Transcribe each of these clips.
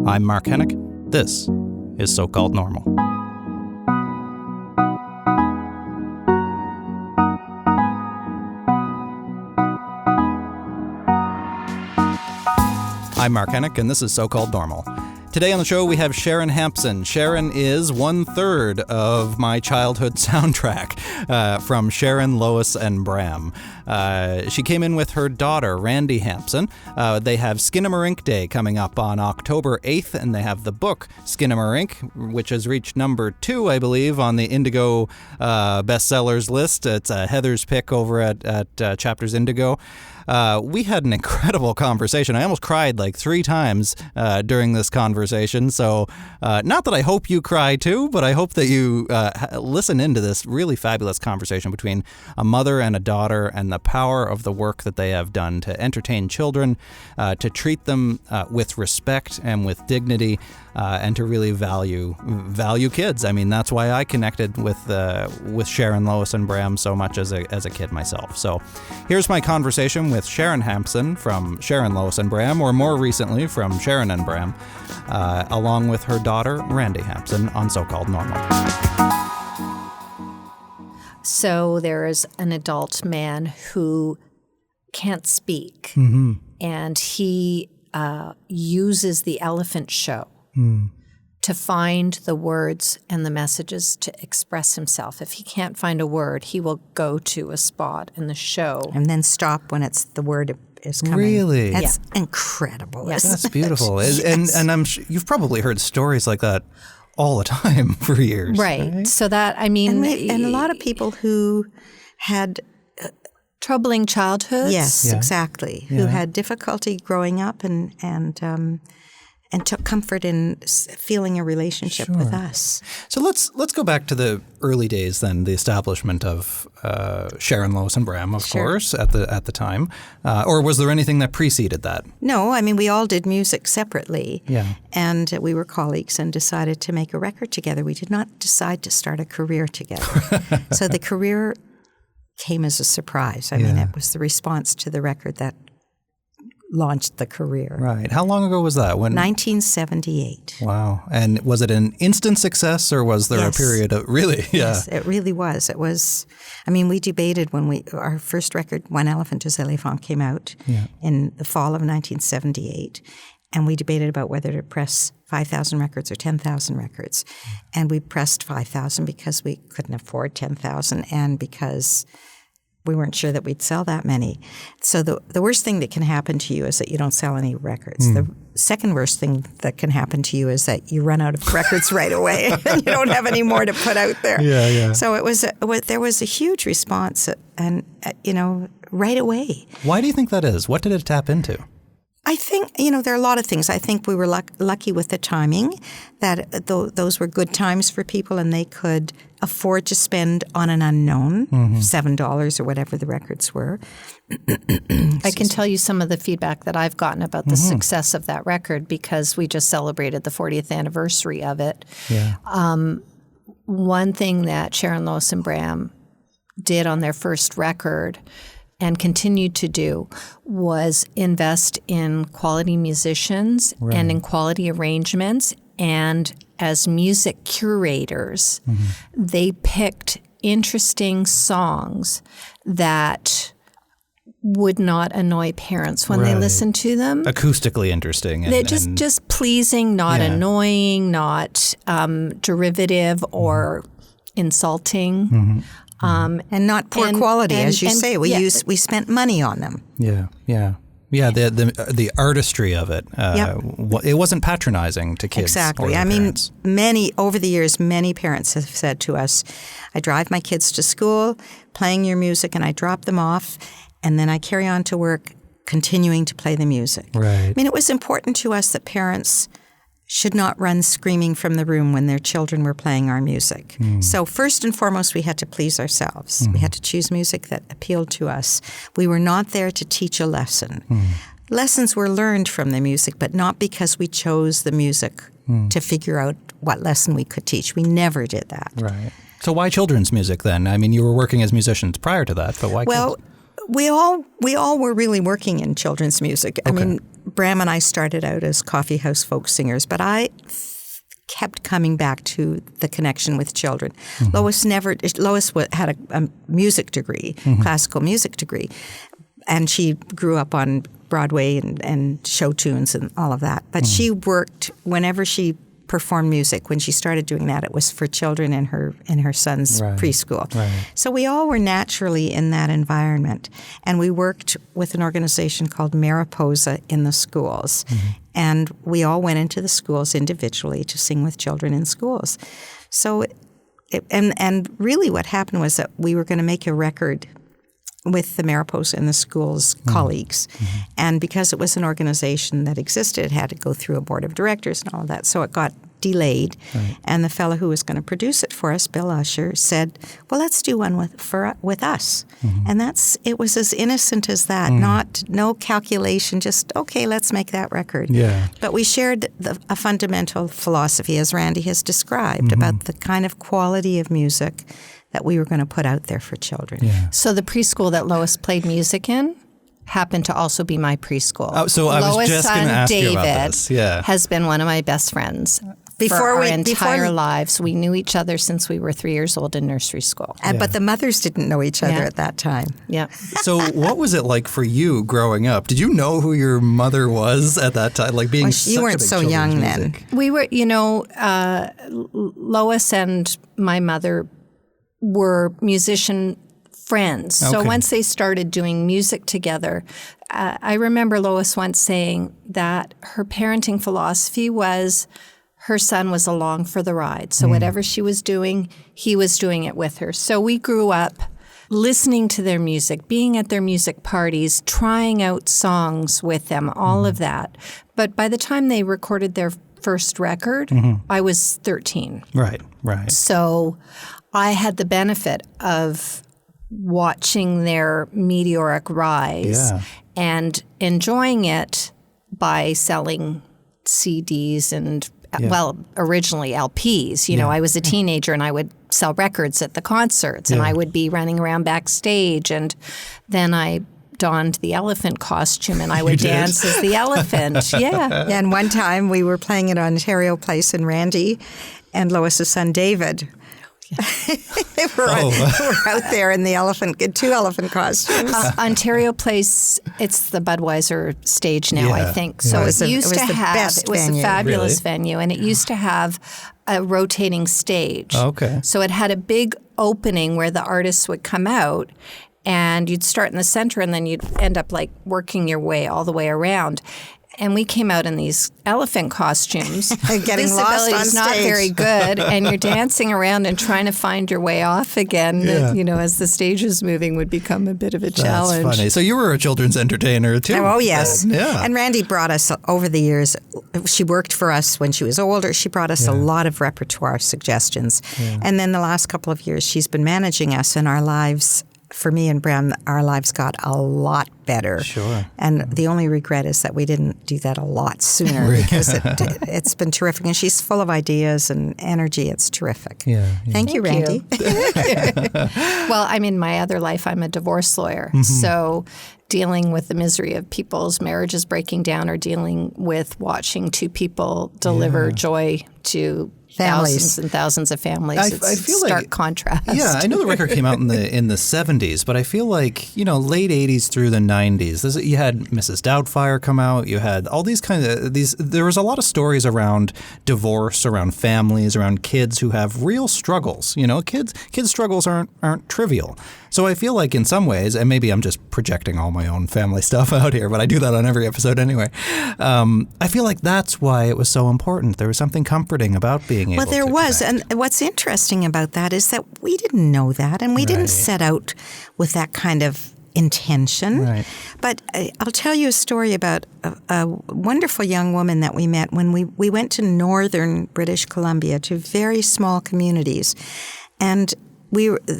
I'm Mark Hennick. This is So-Called Normal. I'm Mark Hennick, and this is So-Called Normal. Today on the show, we have Sharon Hampson. Sharon is 1/3 of my childhood soundtrack from Sharon, Lois and Bram. She came in with her daughter, Randi Hampson. They have Skinnamarinky Day coming up on October 8th, and they have the book Skinnamarinky, which has reached number 2, I believe, on the Indigo bestsellers list. It's Heather's pick over at Chapters Indigo. We had an incredible conversation. I almost cried like 3 times during this conversation. So not that I hope you cry too, but I hope that you listen into this really fabulous conversation between a mother and a daughter and the power of the work that they have done to entertain children, to treat them with respect and with dignity, and to really value kids. I mean, that's why I connected with Sharon, Lois and Bram so much as a kid myself. So here's my conversation with Sharon Hampson from Sharon, Lois and Bram, or more recently from Sharon and Bram, along with her daughter, Randi Hampson, on So-Called Normal. So there is an adult man who can't speak, and he uses the elephant show to find the words and the messages to express himself. If he can't find a word, he will go to a spot in the show. And then stop when it's the word is coming. Really? That's incredible. Yes. That's beautiful. And I'm you've probably heard stories like that all the time for years. Right. So that, I mean... And a lot of people who had... troubling childhoods. Yes, exactly. Who had difficulty growing up and took comfort in feeling a relationship with us. So let's go back to the early days then, the establishment of Sharon, Lois and Bram, of course, at the time. Or was there anything that preceded that? No, I mean, we all did music separately. Yeah. And we were colleagues and decided to make a record together. We did not decide to start a career together. So the career came as a surprise. I mean, it was the response to the record that launched the career. Right. How long ago was that? 1978. Wow. And was it an instant success, or was there a period of really? Yeah. Yes, it really was. It was. I mean, we debated when our first record, One Elephant, Deux Éléphants, came out in the fall of 1978, and we debated about whether to press 5,000 records or 10,000 records, and we pressed 5,000 because we couldn't afford 10,000, and because we weren't sure that we'd sell that many. So the worst thing that can happen to you is that you don't sell any records. The second worst thing that can happen to you is that you run out of records right away and you don't have any more to put out there. Yeah. So there was a huge response and right away. Why do you think that is? What did it tap into? I think, there are a lot of things. I think we were lucky with the timing, that those were good times for people and they could afford to spend on an unknown, $7 or whatever the records were. I can tell you some of the feedback that I've gotten about the success of that record because we just celebrated the 40th anniversary of it. Yeah. One thing that Sharon, Lois and Bram did on their first record and continued to do was invest in quality musicians and in quality arrangements. And as music curators, they picked interesting songs that would not annoy parents when they listened to them. Acoustically interesting. They're just pleasing, not annoying, not derivative or insulting. And not poor quality, as you say. We spent money on them. Yeah. The artistry of it. It wasn't patronizing to kids. Exactly. Or parents. Over the years, many parents have said to us, I drive my kids to school playing your music and I drop them off and then I carry on to work continuing to play the music. Right. I mean, it was important to us that parents should not run screaming from the room when their children were playing our music. So first and foremost, we had to please ourselves. We had to choose music that appealed to us. We were not there to teach a lesson. Lessons were learned from the music, but not because we chose the music to figure out what lesson we could teach. We never did that. Right. So why children's music then? I mean, you were working as musicians prior to that, but why kids? We all were really working in children's music. I mean, Bram and I started out as coffee house folk singers, but I kept coming back to the connection with children. Mm-hmm. Lois had a music degree, classical music degree, and she grew up on Broadway and show tunes and all of that. But she worked whenever she performed music. When she started doing that, it was for children in her son's preschool. Right. So we all were naturally in that environment. And we worked with an organization called Mariposa in the schools. Mm-hmm. And we all went into the schools individually to sing with children in schools. So, and really what happened was that we were going to make a record with the Mariposa in the schools colleagues. Mm-hmm. And because it was an organization that existed, it had to go through a board of directors and all of that. So it got delayed. Right. And the fellow who was going to produce it for us, Bill Usher, said, well, let's do one with us. Mm-hmm. And it was as innocent as that, no calculation, just, okay, let's make that record. Yeah. But we shared a fundamental philosophy, as Randi has described, about the kind of quality of music that we were going to put out there for children. Yeah. So the preschool that Lois played music in happened to also be my preschool. Oh, so I was just going to ask you about this. Yeah. Has been one of my best friends for our entire lives. We knew each other since we were 3 years old in nursery school. But the mothers didn't know each other at that time. Yeah. So what was it like for you growing up? Did you know who your mother was at that time? Like being you weren't so young then. We were, Lois and my mother were musician friends. So once they started doing music together, I remember Lois once saying that her parenting philosophy was her son was along for the ride. So whatever she was doing, he was doing it with her. So we grew up listening to their music, being at their music parties, trying out songs with them, all of that. But by the time they recorded their first record, I was 13. Right. So I had the benefit of watching their meteoric rise and enjoying it by selling CDs and, originally LPs. You know, I was a teenager and I would sell records at the concerts and I would be running around backstage, and then I donned the elephant costume and I would dance as the elephant. Yeah. And one time we were playing at Ontario Place in Randi, and Lois's son David we're out there in the two elephant costumes. Ontario Place, it's the Budweiser stage now, I think. So it was a fabulous venue, and it used to have a rotating stage. Okay. So it had a big opening where the artists would come out, and you'd start in the center, and then you'd end up like working your way all the way around. And we came out in these elephant costumes. Getting lost on stage. Not very good. And you're dancing around and trying to find your way off again. Yeah. As the stage is moving would become a bit of a challenge. That's funny. So you were a children's entertainer too. Oh, yes. Yeah. And Randi brought us over the years. She worked for us when she was older. She brought us a lot of repertoire suggestions. Yeah. And then the last couple of years, she's been managing us, and our lives, for me and Bram, our lives got a lot better. Sure. And the only regret is that we didn't do that a lot sooner, because it's been terrific. And she's full of ideas and energy. It's terrific. Yeah. Thank you, Randi. Well, in my other life, I'm a divorce lawyer. Mm-hmm. So dealing with the misery of people's marriages breaking down, or dealing with watching two people deliver joy to thousands and thousands of families. I feel stark like contrast. Yeah, I know the record came out in the 70s, but I feel like, late 80s through the 90s, you had Mrs. Doubtfire come out. You had all these kinds of there was a lot of stories around divorce, around families, around kids who have real struggles. Kids' struggles aren't trivial. So I feel like in some ways, and maybe I'm just projecting all my own family stuff out here, but I do that on every episode anyway. I feel like that's why it was so important. There was something comforting about being able to there was. connect. And what's interesting about that is that we didn't know that, and we didn't set out with that kind of intention. Right. But I'll tell you a story about a wonderful young woman that we met when we went to northern British Columbia, to very small communities. And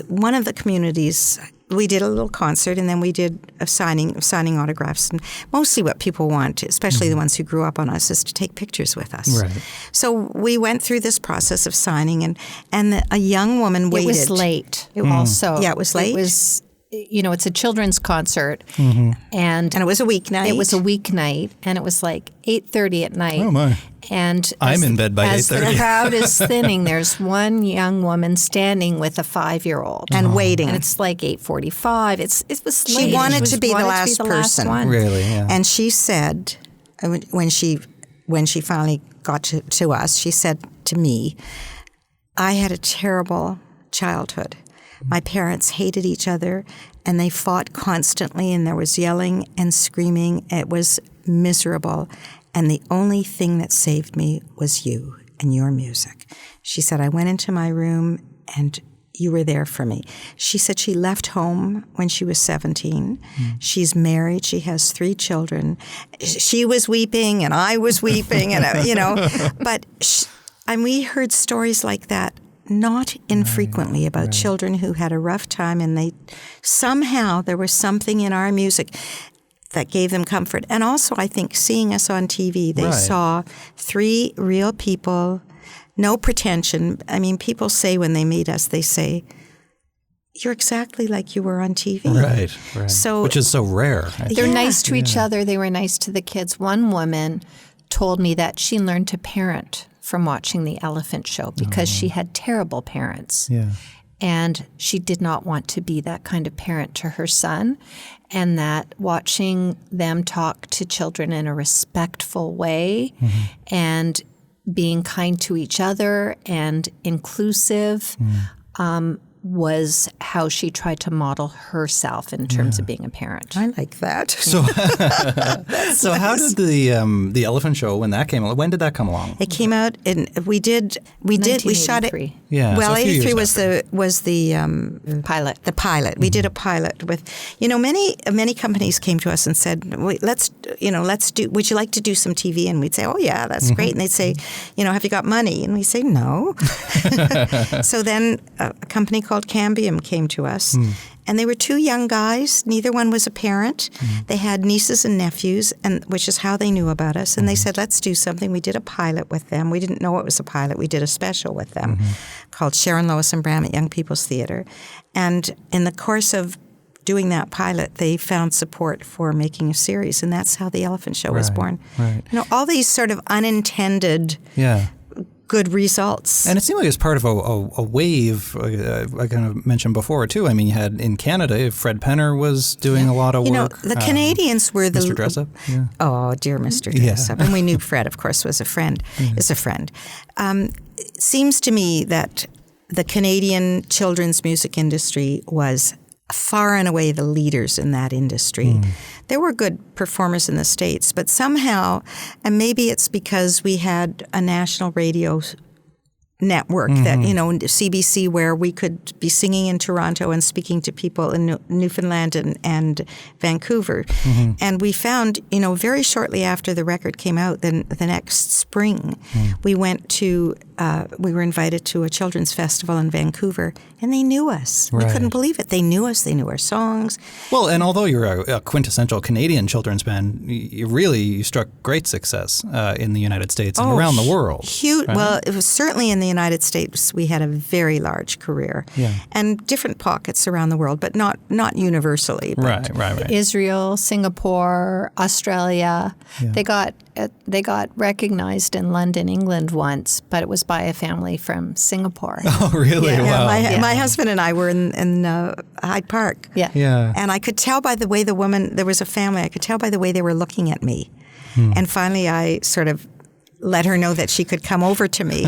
one of the communities, we did a little concert, and then we did a signing autographs. And mostly what people want, especially the ones who grew up on us, is to take pictures with us. Right. So we went through this process of signing, and a young woman waited. It was late also. Yeah, it was late? it's a children's concert, And it was a weeknight. It was a weeknight, and it was like 8:30 at night. Oh my! And I'm in bed by 8:30. As the crowd is thinning, there's one young woman standing with a 5-year-old and waiting. And it's like 8:45. It was late. She wanted to be the last person. one. Really? Yeah. And she said, when she finally got to us, she said to me, I had a terrible childhood. My parents hated each other, and they fought constantly, and there was yelling and screaming. It was miserable. And the only thing that saved me was you and your music. She said, I went into my room, and you were there for me. She said she left home when she was 17. She's married. She has 3 children. She was weeping, and I was weeping, and and we heard stories like that not infrequently about children who had a rough time, and somehow there was something in our music that gave them comfort. And also, I think, seeing us on TV, they saw 3 real people, no pretension. I mean, people say when they meet us, they say, you're exactly like you were on TV. Right. So, which is so rare. They're nice to each other. They were nice to the kids. One woman told me that she learned to parent from watching the Elephant Show because she had terrible parents. Yeah. And she did not want to be that kind of parent to her son, and that watching them talk to children in a respectful way and being kind to each other and inclusive was how she tried to model herself in terms of being a parent. I like that. So how did the Elephant Show, when that came along, when did that come along? It came out in we shot it. Yeah. Well, so a few 83 years was the Pilot. The pilot. We did a pilot with, many companies came to us and said, let's do, would you like to do some TV? And we'd say, oh yeah, that's great. And they'd say, have you got money? And we say, no. So then a company called Cambium came to us, and they were 2 young guys. Neither one was a parent. They had nieces and nephews, which is how they knew about us. And they said, let's do something. We did a pilot with them. We didn't know it was a pilot. We did a special with them called Sharon, Lois and Bram at Young People's Theatre. And in the course of doing that pilot, they found support for making a series, and that's how the Elephant Show was born. Right. All these sort of unintended good results. And it seemed like it's part of a wave, I kind of mentioned before, too. I mean, you had in Canada, Fred Penner was doing a lot of work. The Canadians were the... Mr. Dressup? Yeah. Oh, dear Mr. Dressup. And we knew Fred, of course, is a friend. It seems to me that the Canadian children's music industry was far and away the leaders in that industry. There were good performers in the States, but somehow, and maybe it's because we had a national radio network that, CBC, where we could be singing in Toronto and speaking to people in Newfoundland and Vancouver. And we found, very shortly after the record came out, then the next spring, we were invited to a children's festival in Vancouver, and they knew us. We couldn't believe it. They knew us. They knew our songs. Well, and although you're a quintessential Canadian children's band, you struck great success in the United States and around the world. Huge. Right? Well, it was certainly in the United States. We had a very large career, and different pockets around the world, but not universally. But Right. Israel, Singapore, Australia. They got recognized in London, England once, but it was by a family from Singapore. Oh, really? Yeah. Wow. My husband and I were in Hyde Park. Yeah. And I could tell by the way there was a family, I could tell by the way they were looking at me. And finally I sort of let her know that she could come over to me.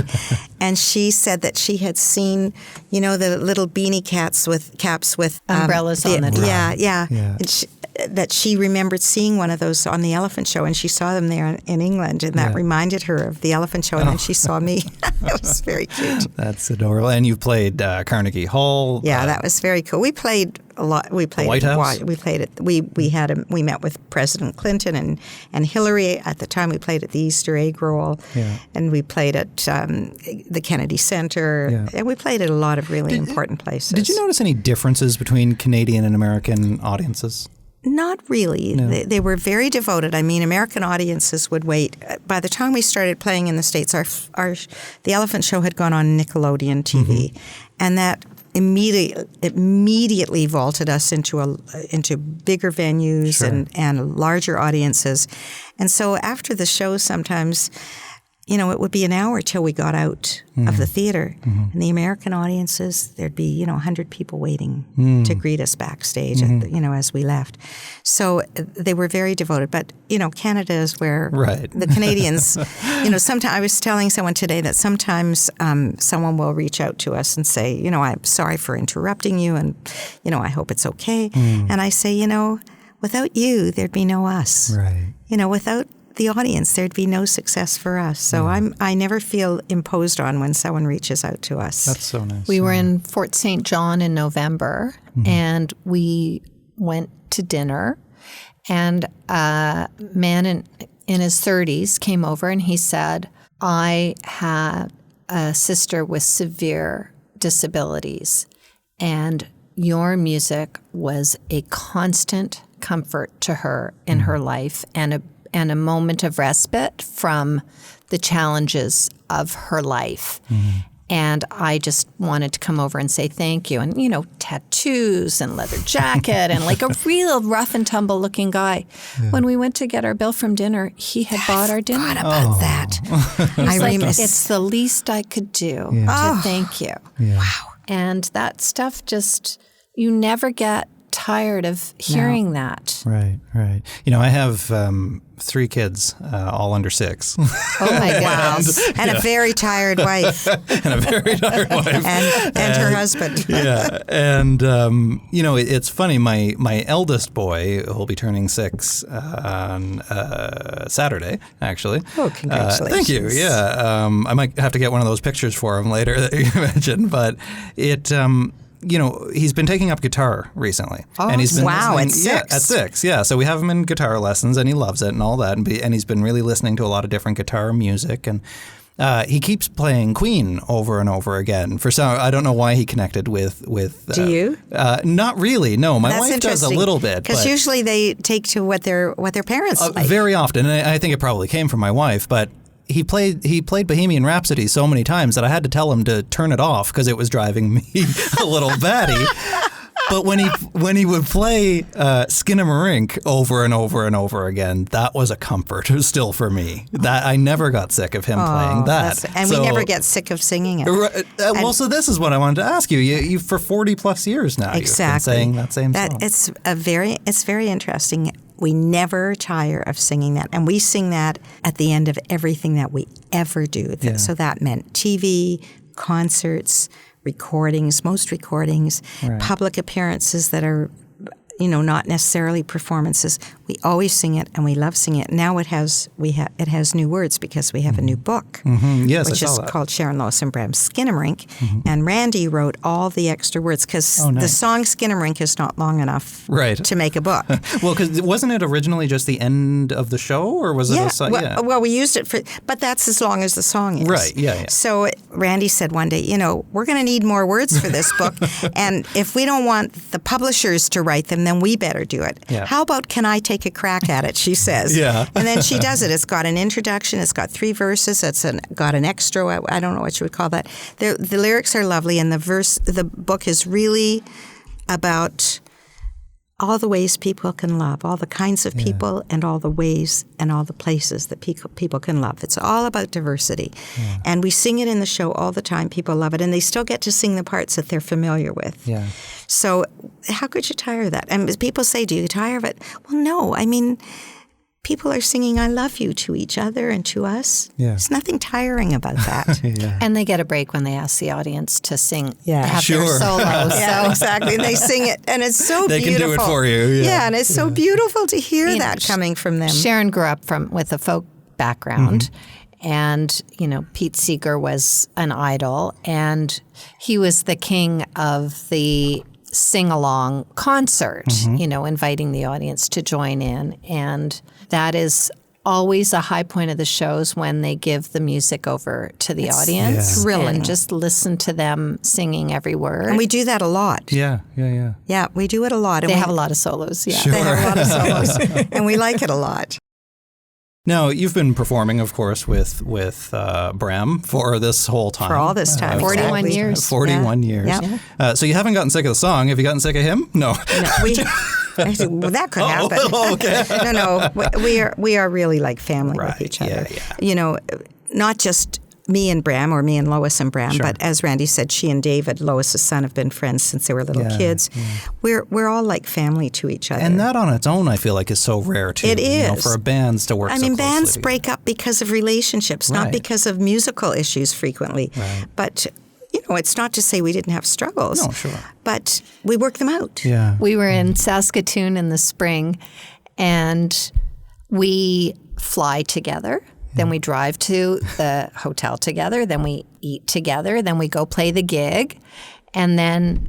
And she said that she had seen, the little beanie caps with umbrellas on the top. Yeah. And that she remembered seeing one of those on the Elephant Show, and she saw them there in England, and that reminded her of the Elephant Show, and then she saw me. It was very cute. That's adorable. And you played Carnegie Hall. Yeah, that was very cool. We played a lot. We played the White House. We played it. We met with President Clinton and Hillary at the time. We played at the Easter Egg Roll, and we played at the Kennedy Center, and we played at a lot of really important places. Did you notice any differences between Canadian and American audiences? Not really. No. They were very devoted. I mean, American audiences would wait. By the time we started playing in the States, the Elephant Show had gone on Nickelodeon TV, and that immediately vaulted us into bigger venues Sure. and larger audiences. And so after the show, sometimes, it would be an hour till we got out of the theater. And the American audiences, there'd be, 100 people waiting to greet us backstage, as we left. So they were very devoted. But, Canada is where the Canadians, sometimes I was telling someone today that sometimes someone will reach out to us and say, I'm sorry for interrupting you and, I hope it's okay. And I say, without you, there'd be no us. Right. Without the audience, there'd be no success for us. So I never feel imposed on when someone reaches out to us. That's so nice. We were in Fort St. John in November, and we went to dinner, and a man in his 30s came over, and he said, I had a sister with severe disabilities, and your music was a constant comfort to her in her life and a moment of respite from the challenges of her life. And I just wanted to come over and say thank you. And, tattoos and leather jacket and like a real rough and tumble looking guy. Yeah. When we went to get our bill from dinner, he had bought our dinner. I forgot about that. It's the least I could do to thank you. Yeah. Wow. And that stuff just, you never get tired of hearing that. Right. I have 3 kids, all under 6. Oh my gosh. And a very tired wife. and her husband. Yeah. And, it's funny. My eldest boy, who'll be turning 6 on Saturday, actually. Oh, congratulations. Thank you. Yeah. I might have to get one of those pictures for him later that you mentioned. But it... he's been taking up guitar recently. Oh, and he's been at 6. Yeah, at 6, yeah. So we have him in guitar lessons, and he loves it and all that. And he's been really listening to a lot of different guitar music. And he keeps playing Queen over and over again. I don't know why he connected with Do you? Not really, no. My That's wife does a little bit. Because usually they take to what their parents like. Very often. And I think it probably came from my wife, but... He played Bohemian Rhapsody so many times that I had to tell him to turn it off because it was driving me a little batty. But when he would play Skinnamarinky over and over and over again, that was a comfort still for me. That I never got sick of him playing that. And we never get sick of singing it. So this is what I wanted to ask you. You for 40 plus years now, exactly. You've been saying that same song. It's very interesting. We never tire of singing that. And we sing that at the end of everything that we ever do. Yeah. So that meant TV, concerts, most recordings, public appearances that are, not necessarily performances. We always sing it, and we love singing it. Now it has new words because we have a new book, yes, which is called Sharon, Lois and Bram, Skinnamarinky. And Randi wrote all the extra words because the song Skinnamarinky is not long enough to make a book. Well, because wasn't it originally just the end of the show, or was it a song? Well, we used it but that's as long as the song is. Right, yeah. So Randi said one day, we're going to need more words for this book, and if we don't want the publishers to write them, then we better do it. Yeah. How about can I take a crack at it, she says. Yeah. And then she does it. It's got an introduction. It's got 3 verses. Got an extra. I don't know what you would call that. The lyrics are lovely, and the book is really about all the ways people can love, all the kinds of people, and all the ways and all the places that people can love. It's all about diversity. Yeah. And we sing it in the show all the time. People love it. And they still get to sing the parts that they're familiar with. Yeah. So how could you tire of that? And people say, do you tire of it? Well, no. I mean, people are singing I love you to each other and to us. Yeah. There's nothing tiring about that. And they get a break when they ask the audience to sing, have their solos. Exactly. And they sing it, and it's so beautiful. They can do it for you. Yeah, and it's so beautiful to hear that coming from them. Sharon grew up with a folk background. And, Pete Seeger was an idol, and he was the king of the sing-along concert, inviting the audience to join in. And that is always a high point of the shows when they give the music over to the audience. Thrilling. And just listen to them singing every word. And we do that a lot. Yeah. Yeah, we do it a lot. They have a lot of solos, They have a lot of solos. And we like it a lot. Now, you've been performing, of course, with Bram for this whole time. For all this time. 41 exactly. years. 41 years. Yeah. So you haven't gotten sick of the song. Have you gotten sick of him? No. I said, well, that could happen. Okay. No. We are really like family with each other. Yeah. Not just me and Bram or me and Lois and Bram, but as Randi said, she and David, Lois's son, have been friends since they were little kids. Yeah. We're all like family to each other. And that on its own, I feel like, is so rare too. It is. For bands to work so closely bands together. break up because of relationships, not because of musical issues frequently. Right. But it's not to say we didn't have struggles. No, sure. But we work them out. Yeah. We were in Saskatoon in the spring, and we fly together. Then we drive to the hotel together. Then we eat together. Then we go play the gig. And then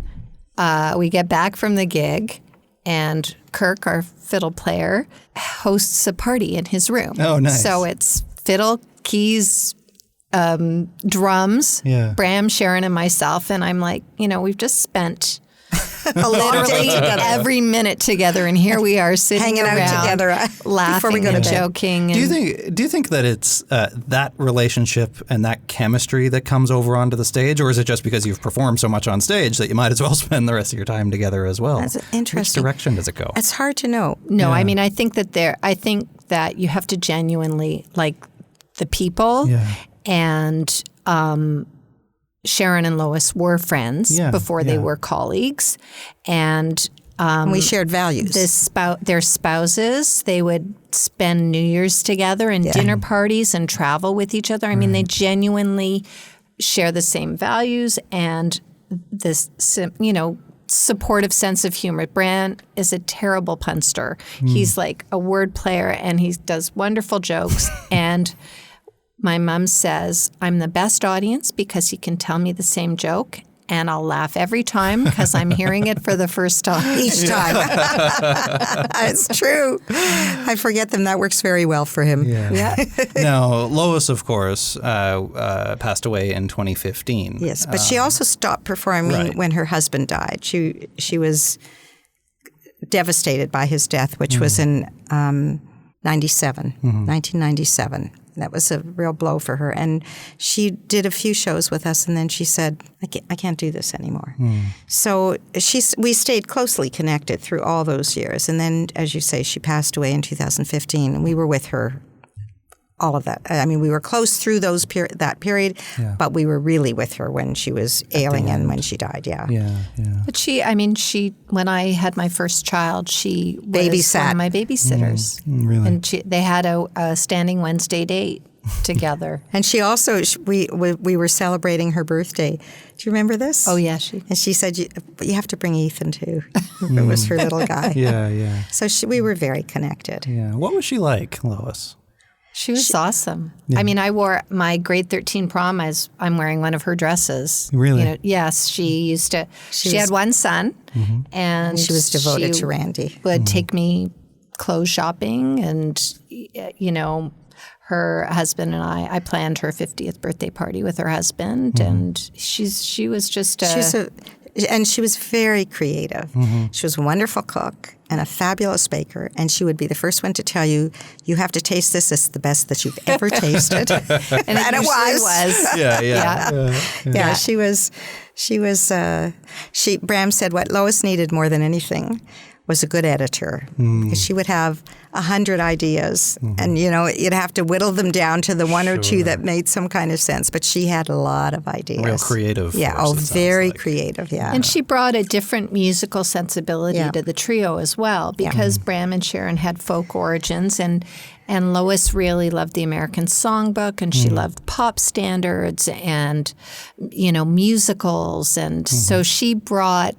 we get back from the gig, and Kirk, our fiddle player, hosts a party in his room. Oh, nice. So it's fiddle, keys, drums, Bram, Sharon, and myself. And I'm like, we've just spent literally every minute together, and here we are sitting hanging around, out together laughing before we go to and bed. joking. Do you think that it's that relationship and that chemistry that comes over onto the stage, or is it just because you've performed so much on stage that you might as well spend the rest of your time together as well? That's interesting. Which direction does it go? It's hard to know. No, I mean, I think that you have to genuinely like the people, and Sharon and Lois were friends before they were colleagues, and we shared values. Their spouses, they would spend New Year's together and dinner parties and travel with each other. I mean, they genuinely share the same values and this, supportive sense of humor. Bram is a terrible punster. He's like a word player, and he does wonderful jokes. And my mom says, I'm the best audience because he can tell me the same joke, and I'll laugh every time because I'm hearing it for the first time. Each time. It's true. I forget them. That works very well for him. Yeah. Now, Lois, of course, passed away in 2015. Yes, but she also stopped performing when her husband died. She was devastated by his death, which was in 1997. That was a real blow for her. And she did a few shows with us, and then she said, I can't do this anymore. So we stayed closely connected through all those years. And then, as you say, she passed away in 2015, and we were with her all of that. I mean, we were close through that period, but we were really with her when she was ailing and when she died, But when I had my first child, she was babysat. one of my babysitters. Really? And they had a standing Wednesday date together. And she also, we were celebrating her birthday. Do you remember this? Oh, yeah. And she said, you have to bring Ethan too. It was her little guy. Yeah. So we were very connected. Yeah. What was she like, Lois? She was awesome. Yeah. I mean, I wore my grade 13 prom as I'm wearing one of her dresses. Really? Yes. She had one son, and she was devoted to Randi. Would take me clothes shopping, and her husband and I planned her 50th birthday party with her husband, and she was just and she was very creative. She was a wonderful cook and a fabulous baker, and she would be the first one to tell you, you have to taste this. It's the best that you've ever tasted. And it was. Yeah, Bram said what Lois needed more than anything was a good editor. She would have 100 ideas, and you'd have to whittle them down to the one or two that made some kind of sense. But she had a lot of ideas. Real creative. Yeah, very creative. Yeah, and she brought a different musical sensibility to the trio as well, because Bram and Sharon had folk origins, and Lois really loved the American Songbook, and she loved pop standards and musicals, and so she brought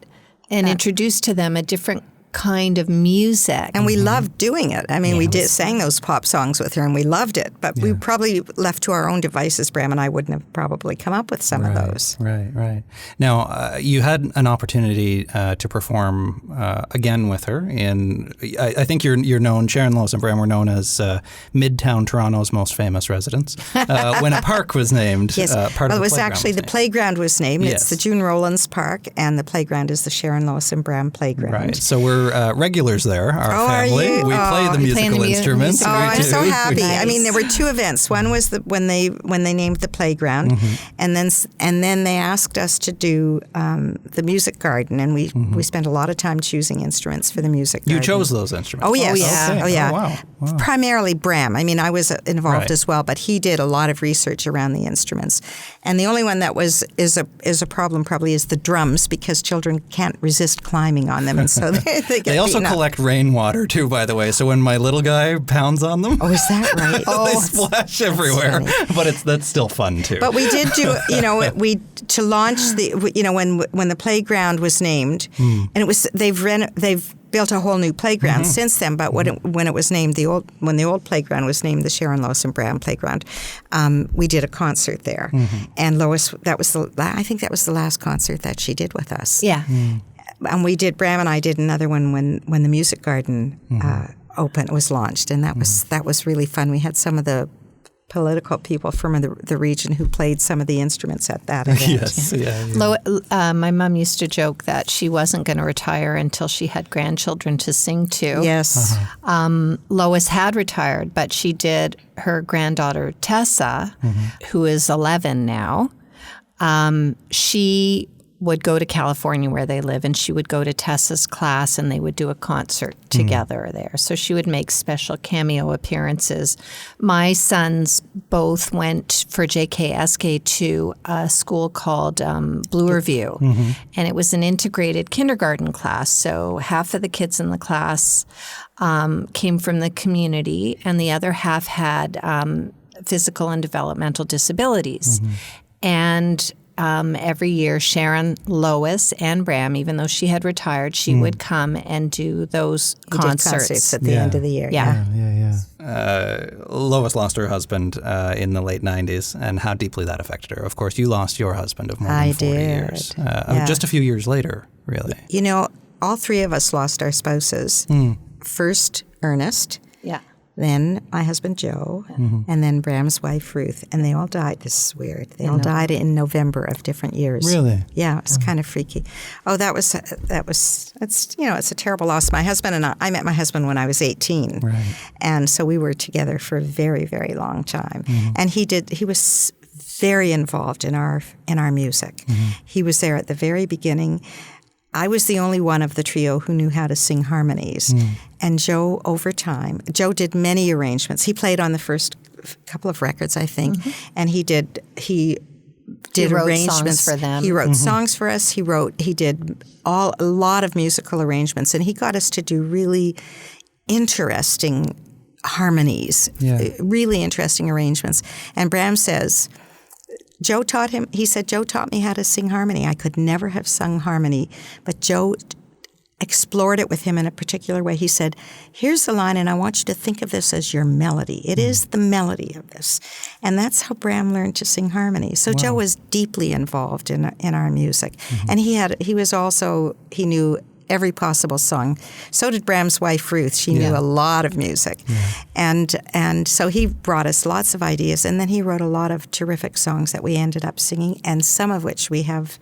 and introduced to them a different kind of music. And we loved doing it. I mean, we sang those pop songs with her, and we loved it. But we probably left to our own devices, Bram and I wouldn't have probably come up with some of those. Right. Now, you had an opportunity to perform again with her. I think you're known, Sharon, Lois and Bram were known as Midtown Toronto's most famous residents. When a park was named, yes. part of it was the actually the playground was named. Yes. It's the June Rowlands Park, and the playground is the Sharon, Lois and Bram playground. Right. So we're we're regulars there, our family. Are you? We play the musical instruments. Oh, I'm so happy. Nice. I mean, there were two events. One was when they named the playground, and then they asked us to do the music garden, and we spent a lot of time choosing instruments for the music garden. You chose those instruments? Oh, yes. Okay. Oh, yeah. Wow. Primarily Bram. I mean, I was involved as well, but he did a lot of research around the instruments. And the only one that is a problem probably is the drums, because children can't resist climbing on them, and so they get They also collect rainwater too, by the way. So when my little guy pounds on them, Oh, is that right? they splash everywhere. But that's still fun too. But we did do, to launch when the playground was named, and it was they've built a whole new playground since then. But when it was named when the old playground was named the Sharon, Lois and Bram playground, we did a concert there, and Lois, I think that was the last concert that she did with us. Yeah. And Bram and I did another one when the music garden was launched, and that was really fun. We had some of the political people from the region who played some of the instruments at that event. Yes, yeah. My mom used to joke that she wasn't going to retire until she had grandchildren to sing to. Yes. Lois had retired, but she did her granddaughter Tessa, who is 11 now. She would go to California where they live, and she would go to Tessa's class, and they would do a concert together there. So she would make special cameo appearances. My sons both went for JKSK to a school called Bloor View, and it was an integrated kindergarten class. So half of the kids in the class came from the community, and the other half had physical and developmental disabilities. And every year, Sharon, Lois, and Bram, even though she had retired, she would come and do those concerts at the end of the year. Yeah. Lois lost her husband in the late 90s, and how deeply that affected her. Of course, you lost your husband of more than 40 years. Just a few years later, really. You know, all three of us lost our spouses. First, Ernest. Yeah. Then my husband, Joe, and then Bram's wife, Ruth. And they all died. This is weird. They all died in November of different years. Really? Yeah, it's kind of freaky. Oh, it's a terrible loss. My husband and I met my husband when I was 18. Right. And so we were together for a very, very long time. And he was very involved in our music. He was there at the very beginning. I was the only one of the trio who knew how to sing harmonies. And Joe, over time, Joe did many arrangements. He played on the first couple of records, I think, and he did wrote arrangements songs for them. He wrote songs for us. He did a lot of musical arrangements, and he got us to do really interesting harmonies, really interesting arrangements. And Bram says, Joe taught me how to sing harmony. I could never have sung harmony, but Joe explored it with him in a particular way. He said, here's the line, and I want you to think of this as your melody. It is the melody of this. And that's how Bram learned to sing harmony. So Joe was deeply involved in our music. And he knew every possible song. So did Bram's wife, Ruth. She knew a lot of music. And so he brought us lots of ideas, and then he wrote a lot of terrific songs that we ended up singing, and some of which we have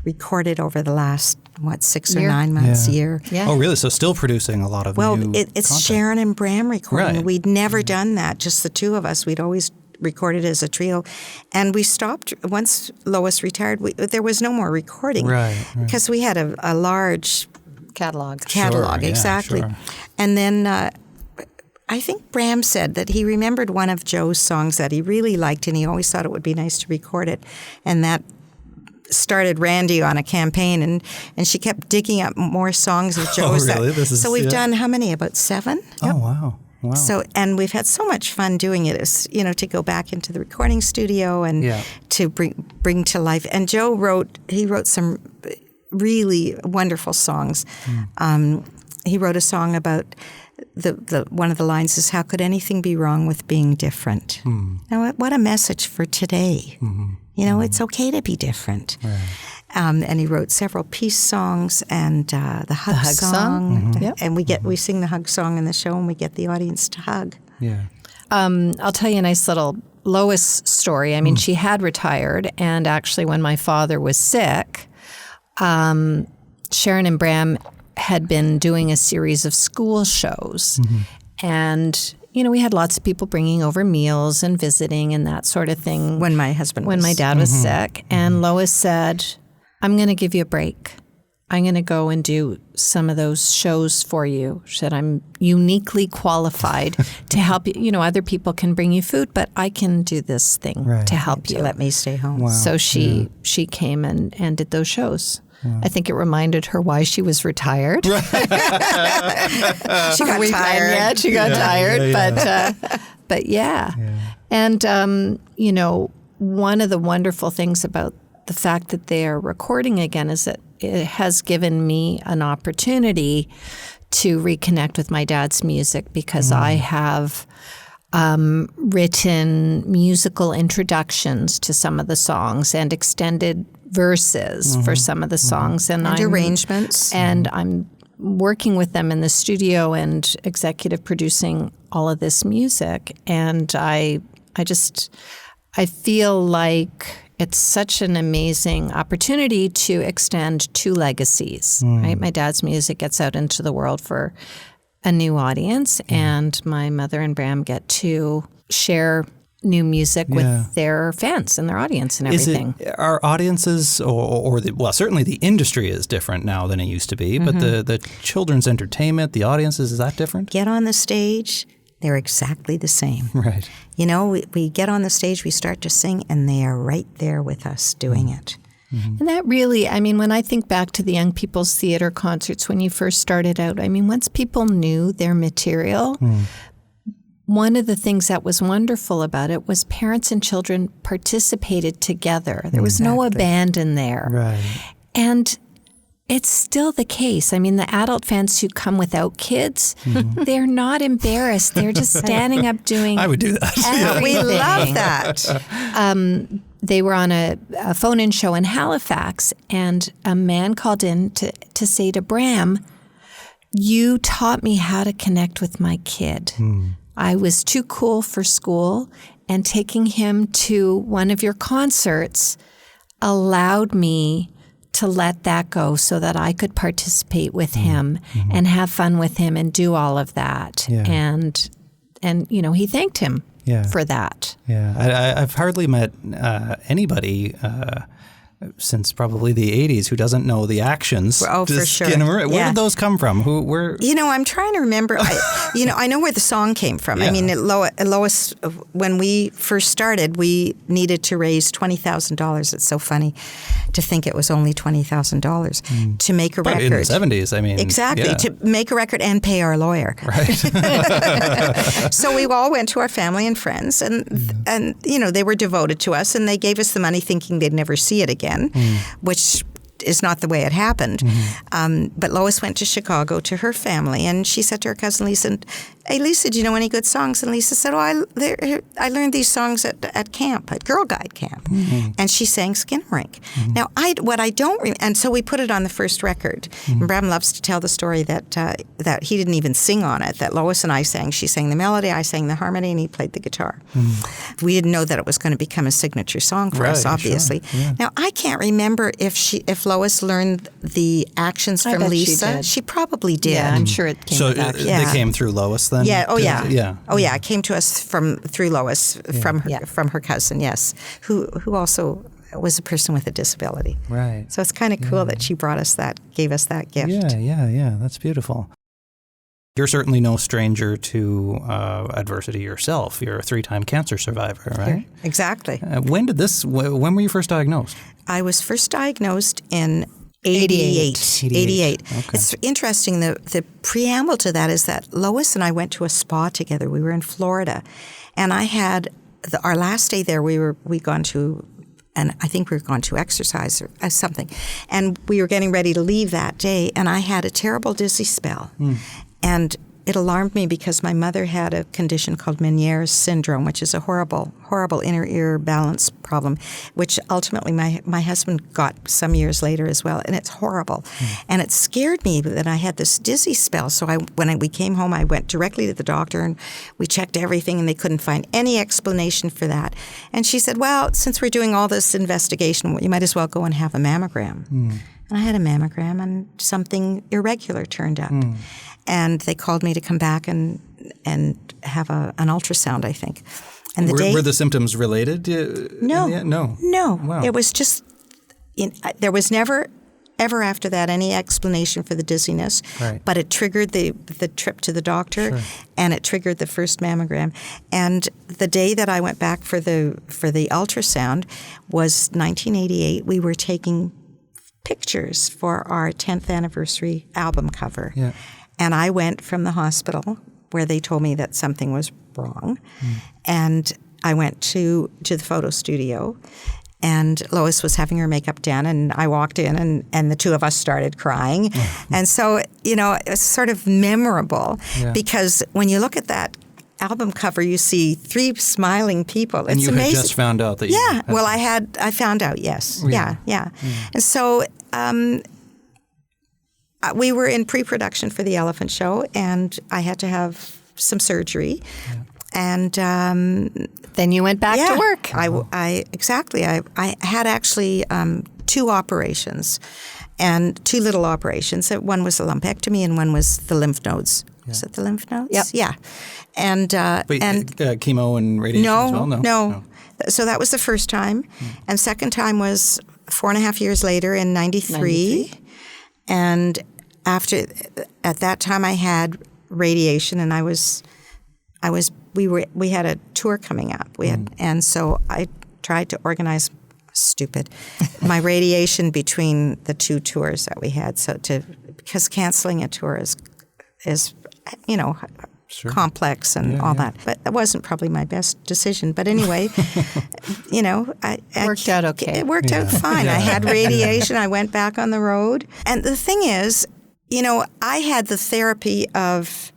recorded over the last, 6 or 9 months, year. Yeah. Oh, really? So still producing a lot of new it's content. Sharon and Bram recording. Right. We'd never done that, just the two of us. We'd always recorded as a trio. And we stopped, once Lois retired, there was no more recording. Right. Because we had a large Catalog, exactly. Sure. And then I think Bram said that he remembered one of Joe's songs that he really liked, and he always thought it would be nice to record it. And that started Randi on a campaign, and she kept digging up more songs of Joe's. Oh, really? So we've done how many? About 7? Oh, wow. Wow. So, and we've had so much fun doing it, to go back into the recording studio and to bring to life. And Joe wrote some really wonderful songs. He wrote a song about the one of the lines is, how could anything be wrong with being different? Now, what a message for today. It's okay to be different. Right. And he wrote several peace songs and the hug song. And we sing the hug song in the show, and we get the audience to hug. Yeah. I'll tell you a nice little Lois story. I mean, she had retired, and actually when my father was sick, Sharon and Bram had been doing a series of school shows. And, we had lots of people bringing over meals and visiting and that sort of thing. When my dad was sick. And Lois said, I'm going to give you a break. I'm going to go and do some of those shows for you. She said, I'm uniquely qualified to help you. Other people can bring you food, but I can do this thing to help you. To let me stay home. Wow. So she came and did those shows. Wow. I think it reminded her why she was retired. She got tired. Yeah, she got tired. But yeah. And, one of the wonderful things about the fact that they are recording again is that it has given me an opportunity to reconnect with my dad's music because I have written musical introductions to some of the songs and extended verses for some of the songs. And arrangements. And I'm working with them in the studio and executive producing all of this music. And I feel like it's such an amazing opportunity to extend two legacies, right? My dad's music gets out into the world for a new audience, and my mother and Bram get to share new music with their fans and their audience and everything. Are audiences, certainly the industry is different now than it used to be, but the children's entertainment, the audiences, is that different? Get on the stage, they're exactly the same. Right. We get on the stage, we start to sing, and they are right there with us doing it. And that really, when I think back to the Young People's Theatre concerts when you first started out, once people knew their material, one of the things that was wonderful about it was parents and children participated together. There was no abandon there. Right. And it's still the case. The adult fans who come without kids, they're not embarrassed. They're just standing up doing I would do that. everything. We love that. They were on a phone-in show in Halifax, and a man called in to say to Bram, you taught me how to connect with my kid. I was too cool for school, and taking him to one of your concerts allowed me to let that go so that I could participate with him and have fun with him and do all of that. Yeah. And he thanked him for that. Yeah, I've hardly met anybody since probably the 80s who doesn't know the actions. Oh, for sure. Where did those come from? I'm trying to remember. I know where the song came from. Yeah. Lois, when we first started, we needed to raise $20,000. It's so funny to think it was only $20,000 to make a record. In the 70s, Exactly, to make a record and pay our lawyer. Right. So we all went to our family and friends, and they were devoted to us, and they gave us the money thinking they'd never see it again. Which is not the way it happened. But Lois went to Chicago to her family, and she said to her cousin Lisa, hey, Lisa, do you know any good songs? And Lisa said, I learned these songs at camp, at Girl Guide camp. And she sang Skinnamarink. Now, and so we put it on the first record. And Bram loves to tell the story that he didn't even sing on it, that Lois and I sang. She sang the melody, I sang the harmony, and he played the guitar. We didn't know that it was going to become a signature song for us, obviously. Sure. Yeah. Now, I can't remember if Lois learned the actions from Lisa. She probably did. Yeah, I'm sure it came So they came through Lois then? Yeah. Oh, yeah. Yeah. Oh, yeah. It came to us through Lois from her cousin. Yes, who also was a person with a disability. Right. So it's kind of cool that she gave us that gift. Yeah. That's beautiful. You're certainly no stranger to adversity yourself. You're a 3-time cancer survivor, right? Exactly. When were you first diagnosed? I was first diagnosed in 88. Okay. It's interesting. The preamble to that is that Lois and I went to a spa together. We were in Florida, and I had our last day there. We'd gone to, and I think we were going to exercise or something, and we were getting ready to leave that day, and I had a terrible dizzy spell, and it alarmed me because my mother had a condition called Meniere's syndrome, which is a horrible, horrible inner ear balance problem, which ultimately my husband got some years later as well, and it's horrible. And it scared me that I had this dizzy spell. So when we came home, I went directly to the doctor, and we checked everything, and they couldn't find any explanation for that. And she said, well, since we're doing all this investigation, you might as well go and have a mammogram. And I had a mammogram, and something irregular turned up. And they called me to come back and have an ultrasound, I think. And were the symptoms related? No. No. Wow. It was just, there was never, ever after that, any explanation for the dizziness. Right. But it triggered the trip to the doctor, and it triggered the first mammogram. And the day that I went back for the ultrasound was 1988. We were taking pictures for our 10th anniversary album cover. Yeah. And I went from the hospital where they told me that something was wrong. And I went to the photo studio, and Lois was having her makeup done, and I walked in, and the two of us started crying. And so, it's sort of memorable because when you look at that album cover, you see 3 smiling people. It's and you amazing. had just found out that you I found out, yes. Yeah. And so we were in pre-production for the Elephant Show, and I had to have some surgery. And then you went back to work. I had actually 2 operations, and 2 little operations. One was a lumpectomy, and one was the lymph nodes. Was it the lymph nodes? Yep. Yeah. And chemo and radiation as well? No. So that was the first time. And second time was 4.5 years later in 93. And at that time I had radiation, and we had a tour coming up. And so I tried to organize my radiation between the 2 tours that we had. Because canceling a tour is complex and all that. But that wasn't probably my best decision. But anyway, worked out okay. It worked out fine. I had radiation. I went back on the road. And the thing is, I had the therapy of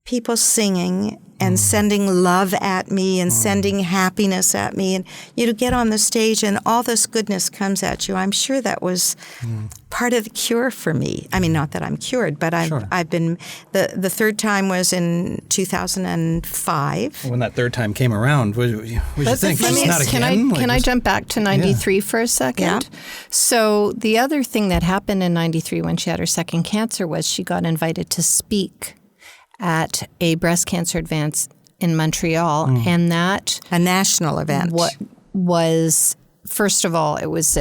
people singing and sending love at me and sending happiness at me. And you get on the stage and all this goodness comes at you. I'm sure that was part of the cure for me. I mean, not that I'm cured, but I've been, the third time was in 2005. When that third time came around, what did you think? Can I jump back to 93 for a second? Yeah. So the other thing that happened in 93 when she had her second cancer was she got invited to speak at a breast cancer advance in Montreal, and that a national event. Was first of all, it was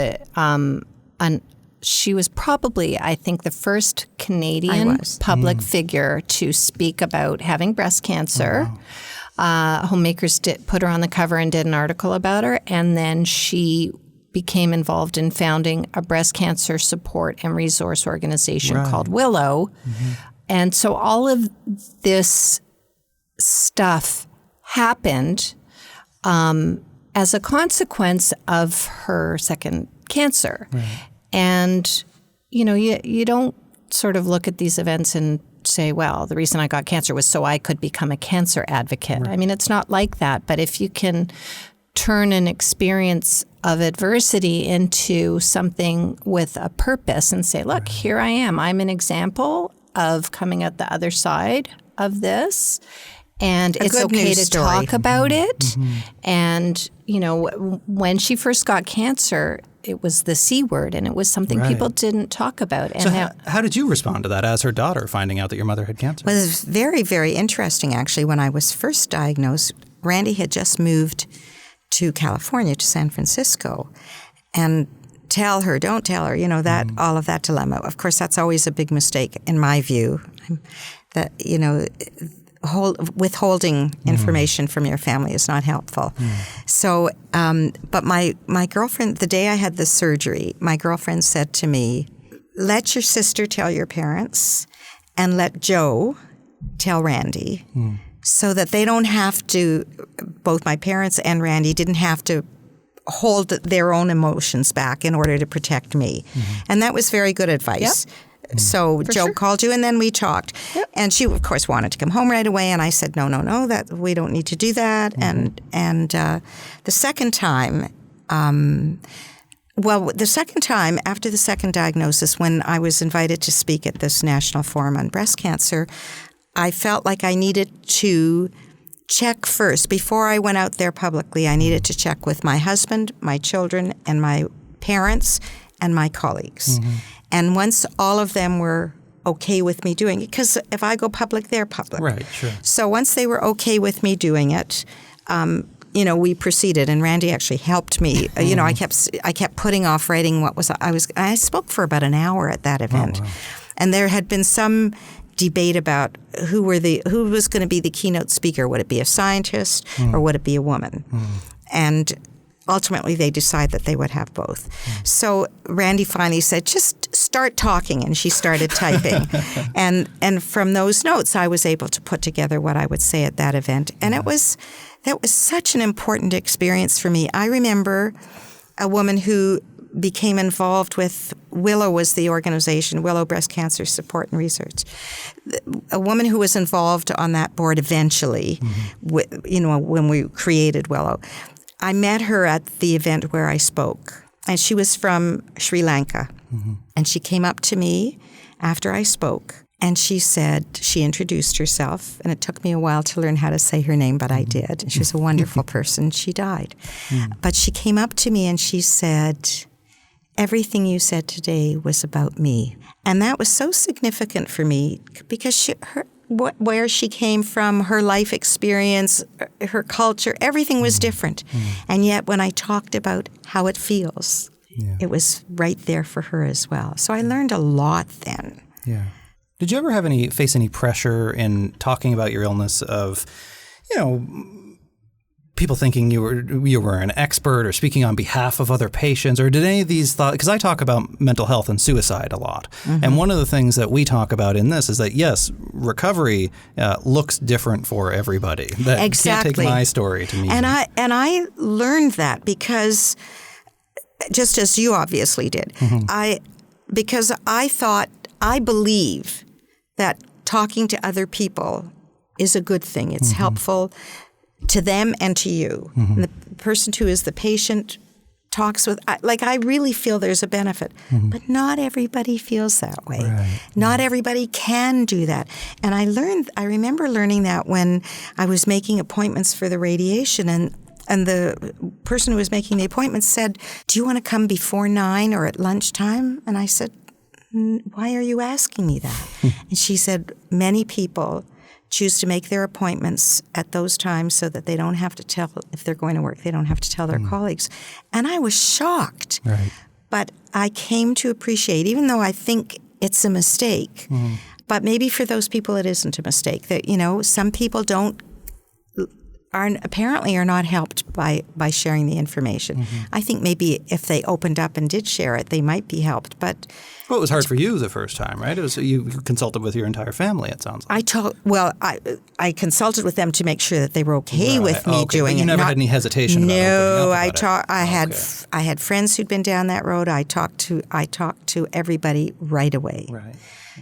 she was probably, I think, the first Canadian public figure to speak about having breast cancer. Homemakers put her on the cover and did an article about her, and then she became involved in founding a breast cancer support and resource organization called Willow. And so all of this stuff happened as a consequence of her second cancer. And, you don't sort of look at these events and say, well, the reason I got cancer was so I could become a cancer advocate. I mean, it's not like that. But if you can turn an experience of adversity into something with a purpose and say, look, here I am. I'm an example of coming out the other side of this, and it's okay to talk about it. And, when she first got cancer, it was the C word, and it was something people didn't talk about. And so how did you respond to that as her daughter, finding out that your mother had cancer? Well, it was very, very interesting, actually. When I was first diagnosed, Randi had just moved to California, to San Francisco, and tell her, don't tell her, that all of that dilemma. Of course, that's always a big mistake in my view, that, withholding information from your family is not helpful. So, but my girlfriend, the day I had the surgery, my girlfriend said to me, let your sister tell your parents and let Joe tell Randi so that they don't have to, both my parents and Randi didn't have to hold their own emotions back in order to protect me. And that was very good advice. So Joe called you, and then we talked. And she, of course, wanted to come home right away. And I said, no, that we don't need to do that. And the second time, the second time after the second diagnosis, when I was invited to speak at this National Forum on Breast Cancer, I felt like I needed to check first. Before I went out there publicly, I needed to check with my husband, my children, and my parents, and my colleagues. And once all of them were okay with me doing it, because if I go public, they're public. Right, sure. So once they were okay with me doing it, we proceeded, and Randi actually helped me. I kept putting off writing I spoke for about an hour at that event. Oh, wow. And there had been some debate about who was going to be the keynote speaker. Would it be a scientist or would it be a woman? And ultimately, they decided that they would have both. So Randi finally said, just start talking, and she started typing. and from those notes, I was able to put together what I would say at that event. And that was such an important experience for me. I remember a woman who became involved with Willow was the organization, Willow Breast Cancer Support and Research. A woman who was involved on that board eventually, when we created Willow. I met her at the event where I spoke, and she was from Sri Lanka. And she came up to me after I spoke, and she introduced herself, and it took me a while to learn how to say her name, but I did. And she was a wonderful person. She died. But she came up to me and she said, everything you said today was about me. And that was so significant for me because where she came from, her life experience, her culture, everything was different. And yet when I talked about how it feels, it was right there for her as well. So I learned a lot then. Yeah. Did you ever face any pressure in talking about your illness of, people thinking you were an expert or speaking on behalf of other patients, or did any of these thoughts, because I talk about mental health and suicide a lot. And one of the things that we talk about in this is that, yes, recovery looks different for everybody. That exactly. Can't take my story to me. And I learned that because, just as you obviously did, because I believe that talking to other people is a good thing. It's helpful to them and to you. And the person who is the patient talks with, I really feel there's a benefit. But not everybody feels that way. Right. Not everybody can do that. And I remember learning that when I was making appointments for the radiation, and the person who was making the appointment said, do you want to come before 9 or at lunchtime? And I said, why are you asking me that? And she said, many people choose to make their appointments at those times so that they don't have to tell, if they're going to work, they don't have to tell their colleagues. And I was shocked. Right. But I came to appreciate, even though I think it's a mistake, but maybe for those people it isn't a mistake, that, some people apparently are not helped by sharing the information. I think maybe if they opened up and did share it, they might be helped. But it was hard for you the first time, right? It was you consulted with your entire family. It sounds like. I consulted with them to make sure that they were okay with me doing it. You never had any hesitation about opening up about it. I had friends who'd been down that road. I talked to everybody right away. Right.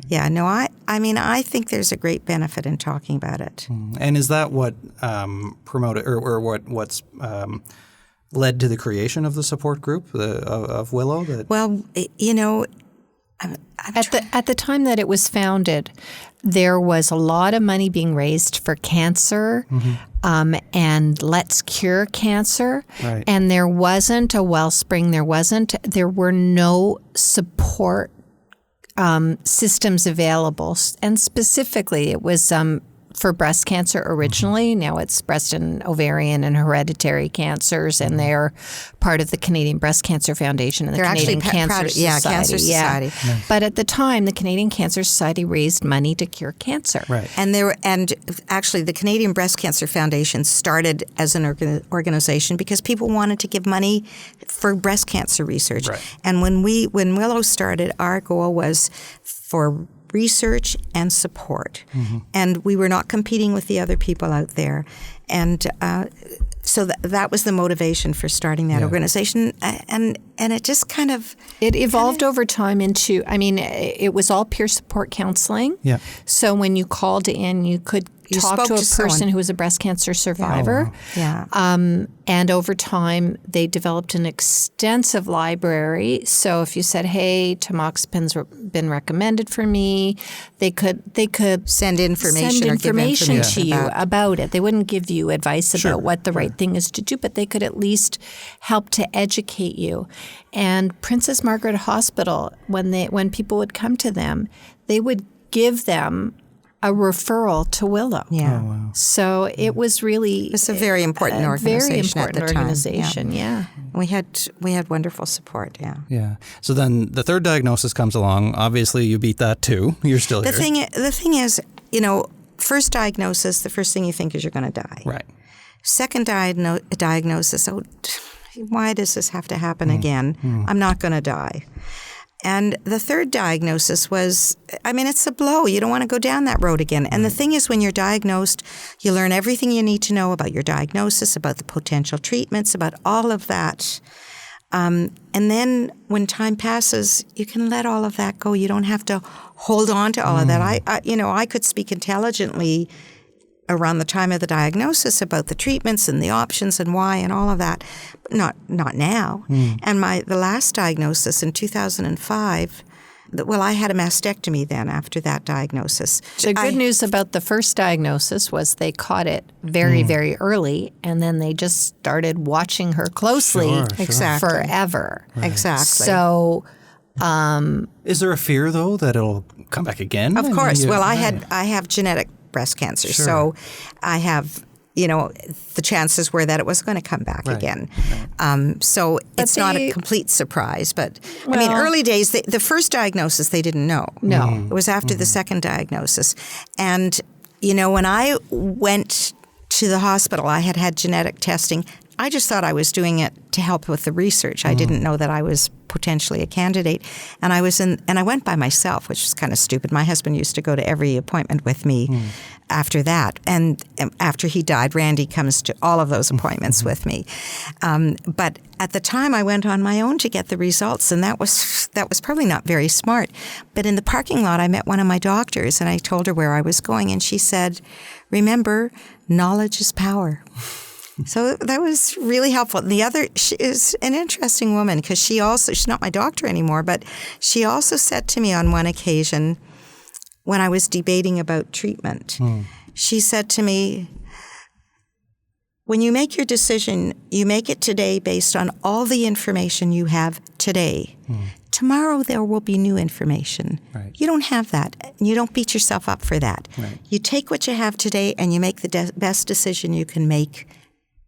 Yeah, no, I think there's a great benefit in talking about it. And is that what promoted or what's led to the creation of the support group of Willow? Well, at the time that it was founded, there was a lot of money being raised for cancer and Let's Cure Cancer. Right. And there wasn't a wellspring. There were no support systems available. And specifically, it was for breast cancer originally. Now it's breast and ovarian and hereditary cancers, and they're part of the Canadian Breast Cancer Foundation and the Canadian Cancer Society. Cancer Society. Yeah. But at the time, the Canadian Cancer Society raised money to cure cancer. Right. And actually, the Canadian Breast Cancer Foundation started as an organization because people wanted to give money for breast cancer research. Right. And when Willow started, our goal was for research and support. And we were not competing with the other people out there. And so that was the motivation for starting that organization. And it just kind of... It evolved over time into, it was all peer support counseling. Yeah. So when you called in, you could talked to a person someone who was a breast cancer survivor. Yeah. And over time, they developed an extensive library. So if you said, hey, tamoxifan's been recommended for me, they could send information or give information to you about it. They wouldn't give you advice about what the right thing is to do, but they could at least help to educate you. And Princess Margaret Hospital, when people would come to them, they would give them a referral to Willow. Yeah. Oh, wow. So it was really it's a very important organization at the time. Organization, yeah. We had wonderful support, yeah. Yeah. So then the third diagnosis comes along. Obviously, you beat that too. You're still here. The thing is, first diagnosis, the first thing you think is you're going to die. Right. Second diagnosis, why does this have to happen again? I'm not going to die. And the third diagnosis was, it's a blow. You don't want to go down that road again. And the thing is, when you're diagnosed, you learn everything you need to know about your diagnosis, about the potential treatments, about all of that. And then when time passes, you can let all of that go. You don't have to hold on to all of that. I could speak intelligently around the time of the diagnosis about the treatments and the options and why and all of that. Not now. And the last diagnosis in 2005, I had a mastectomy then after that diagnosis. The good news about the first diagnosis was they caught it very, very early, and then they just started watching her closely Exactly. forever. Right. Exactly. So is there a fear, though, that it'll come back again? Of course. I have genetic breast cancer. Sure. So I have, the chances were that it was going to come back again. Right. So it's not a complete surprise. But, early days, the first diagnosis, they didn't know. No. It was after the second diagnosis. And, when I went to the hospital, I had genetic testing. I just thought I was doing it to help with the research. I didn't know that I was potentially a candidate. And I went by myself, which was kind of stupid. My husband used to go to every appointment with me after that. And after he died, Randi comes to all of those appointments with me. But at the time, I went on my own to get the results, and that was probably not very smart. But in the parking lot, I met one of my doctors, and I told her where I was going, and she said, "Remember, knowledge is power." So that was really helpful. The other, she is an interesting woman because she's not my doctor anymore, but she also said to me on one occasion when I was debating about treatment, she said to me, when you make your decision, you make it today based on all the information you have today. Tomorrow there will be new information. Right. You don't have that. You don't beat yourself up for that. Right. You take what you have today and you make the best decision you can make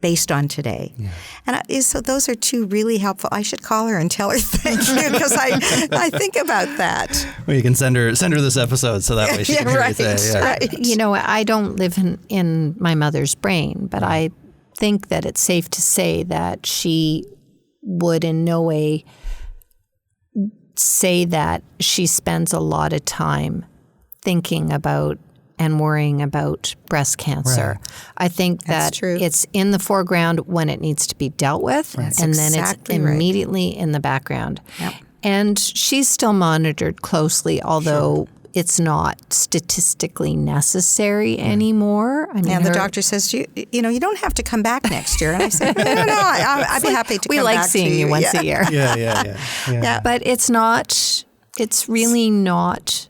based on today. Yeah. And so those are two really helpful. I should call her and tell her thank you because I think about that. Well, you can send her this episode so that way she can hear you say. Yeah. Right. I don't live in my mother's brain, but I think that it's safe to say that she would in no way say that she spends a lot of time thinking about and worrying about breast cancer. Right. I think that it's in the foreground when it needs to be dealt with, and then it's immediately in the background. Yep. And she's still monitored closely, although it's not statistically necessary anymore. The doctor says, you don't have to come back next year. And I said, no, I'd be happy to come back. We like seeing you once a year. Yeah. But it's really not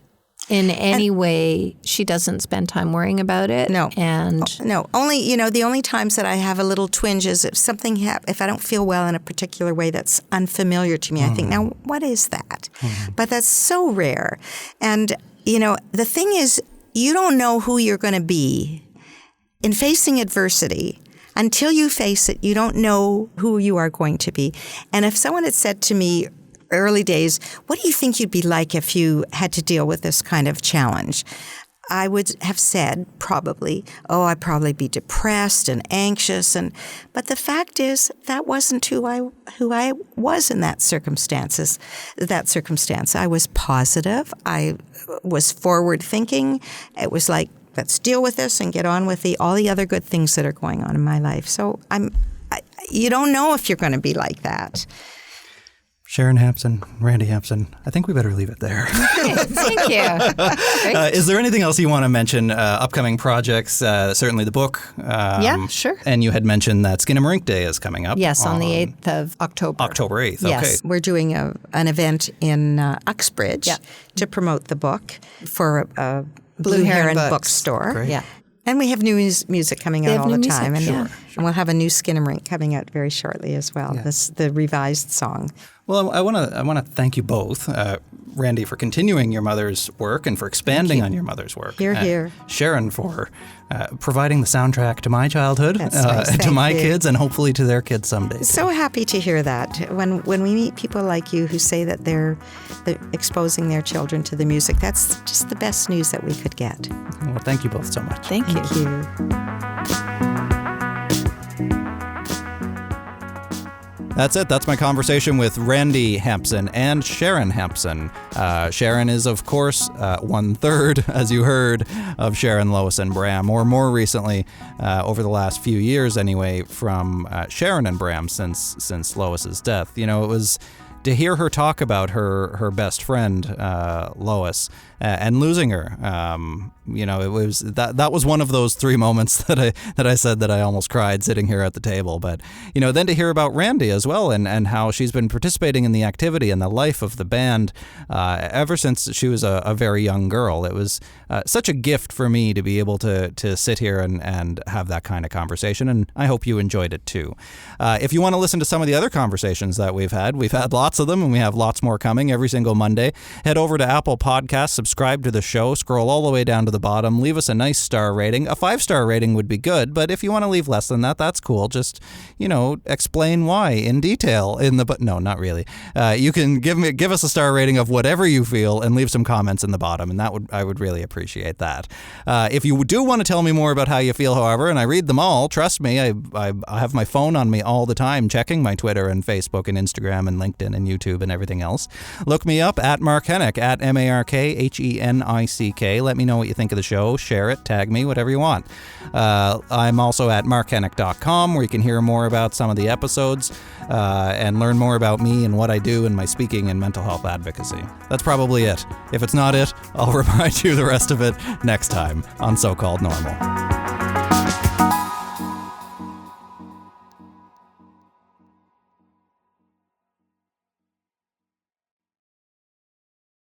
in any way. She doesn't spend time worrying about it. No. And no. Only, the only times that I have a little twinge is if something if I don't feel well in a particular way that's unfamiliar to me. I think, now, what is that? But that's so rare. And, the thing is, you don't know who you're going to be in facing adversity. Until you face it, you don't know who you are going to be. And if someone had said to me early days, what do you think you'd be like if you had to deal with this kind of challenge? I would have said probably, I'd probably be depressed and anxious. But the fact is, that wasn't who I was in that circumstance. I was positive. I was forward thinking. It was like, let's deal with this and get on with all the other good things that are going on in my life. So you don't know if you're going to be like that. Sharon Hampson, Randi Hampson, I think we better leave it there. Okay, thank you. Is there anything else you want to mention? Upcoming projects, certainly the book. Yeah, sure. And you had mentioned that Skinnamarink Day is coming up. Yes, on the 8th of October. October 8th, Yes. okay. We're doing an event in Uxbridge to promote the book for a Blue Heron bookstore. Great. Yeah. And we have new music coming out all the time. Music, And we'll have a new Skinnamarinky coming out very shortly as well, the revised song. Well, I want to thank you both, Randi, for continuing your mother's work and for expanding on your mother's work. Hear, hear. Sharon for providing the soundtrack to my childhood, That's nice. to Thank my you. kids, and hopefully to their kids someday. So happy to hear that. When we meet people like you who say that they're exposing their children to the music, that's just the best news that we could get. Well, thank you both so much. Thank you. Thank you. That's it. That's my conversation with Randi Hampson and Sharon Hampson. Sharon is, of course, 1/3, as you heard, of Sharon, Lois and Bram, or more recently, over the last few years anyway, from Sharon and Bram since Lois's death. You know, it was to hear her talk about her best friend, Lois, and losing her. You know, it was that was one of those 3 moments that I said that I almost cried sitting here at the table. But, you know, then to hear about Randi as well and how she's been participating in the activity and the life of the band ever since she was a very young girl. It was such a gift for me to be able to sit here and have that kind of conversation, and I hope you enjoyed it too. If you want to listen to some of the other conversations that we've had lots of them, and we have lots more coming every single Monday. Head over to Apple Podcasts, subscribe to the show, scroll all the way down to the bottom, leave us a nice star rating. A 5-star rating would be good, but if you want to leave less than that, that's cool. Just, you know, explain why in detail no, not really. You can give us a star rating of whatever you feel and leave some comments in the bottom, and I would really appreciate that. If you do want to tell me more about how you feel, however, and I read them all, trust me, I have my phone on me all the time, checking my Twitter and Facebook and Instagram and LinkedIn and YouTube and everything else. Look me up at Mark Hennick, at MarkHennick. Let me know what you think of the show. Share it, tag me, whatever you want. I'm also at markhennick.com, where you can hear more about some of the episodes and learn more about me and what I do in my speaking and mental health advocacy. That's probably it. If it's not it, I'll remind you the rest of it next time on So-Called Normal.